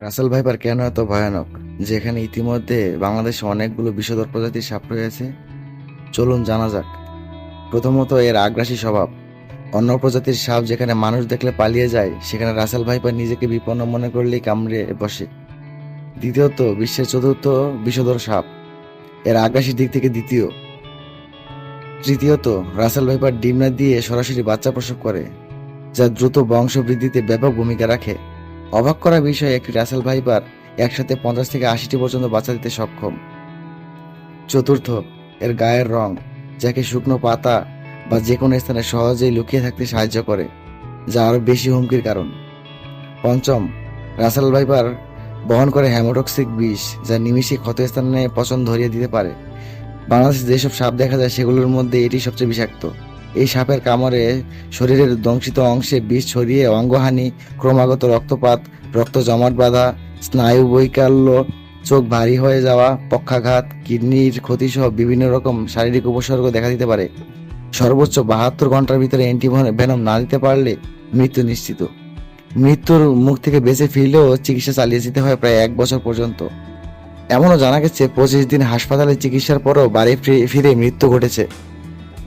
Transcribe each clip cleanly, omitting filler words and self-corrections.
Russell viper কেন এত ভয়ানক, যেখানে ইতিমধ্যে বাংলাদেশে অনেকগুলো বিষধর প্রজাতির সাপ রয়েছে? চলুন জানা যাক। প্রথমত, এর আগ্রাসী স্বভাব। অন্য প্রজাতির সাপ যেখানে মানুষ দেখলে পালিয়ে যায়, সেখানে রাসেল ভাইপার নিজেকে বিপন্ন মনে করলেই কামড়ে বসে। দ্বিতীয়ত, বিশ্বের চতুর্থ বিষধর সাপ, এর আগ্রাসীর দিক থেকে দ্বিতীয়। তৃতীয়ত, রাসেল ভাইপার ডিম না দিয়ে সরাসরি বাচ্চা প্রসব করে, যা দ্রুত বংশবৃদ্ধিতে ব্যাপক ভূমিকা রাখে। অবাক করা বিষয়, একটি রাসেল ভাইপার একসাথে 50 থেকে 80টি পর্যন্ত বাচ্চা দিতে সক্ষম। চতুর্থ, এর গায়ের রং, যাকে শুকনো পাতা বা যে কোনো স্থানে সহজেই লুকিয়ে থাকতে সাহায্য করে, যা আরো বেশি হুমকির কারণ। পঞ্চম, রাসেল ভাইপার বহন করে হেমোটক্সিক বিষ, যা নিমিষে ক্ষতস্থানে পচন ধরিয়ে দিতে পারে। বাংলাদেশে যেসব সাপ দেখা যায় সেগুলোর মধ্যে এটি সবচেয়ে বিষাক্ত। এই সাপের কামড়ে শরীরের দংশিত অংশে বিষ ছড়িয়ে অঙ্গহানি, ক্রমাগত রক্তপাত, রক্ত জমাট বাঁধা, স্নায়ু বৈকল্য, চোখ ভারী হয়ে যাওয়া, পক্ষাঘাত, কিডনির ক্ষতি সহ বিভিন্ন রকম শারীরিক উপসর্গ দেখা দিতে পারে। সর্বোচ্চ 72 ঘন্টার ভিতরে অ্যান্টিভেনম না দিতে পারলে মৃত্যু নিশ্চিত। মৃত্যুর মুখ থেকে বেঁচে ফিরলেও চিকিৎসা চালিয়ে যেতে হয় প্রায় 1 বছর পর্যন্ত। এমনও জানা গেছে 25 দিন হাসপাতালে চিকিৎসার পরও বাড়ি ফিরে মৃত্যু ঘটেছে।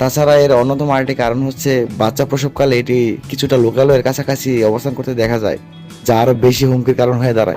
তাছাড়া এর অন্যতম আরেকটি কারণ হচ্ছে, বাচ্চা প্রসবকালে এটি কিছুটা লোকালয়ের কাছাকাছি অবস্থান করতে দেখা যায়, যা আরো বেশি হুমকির কারণ হয়ে দাঁড়ায়।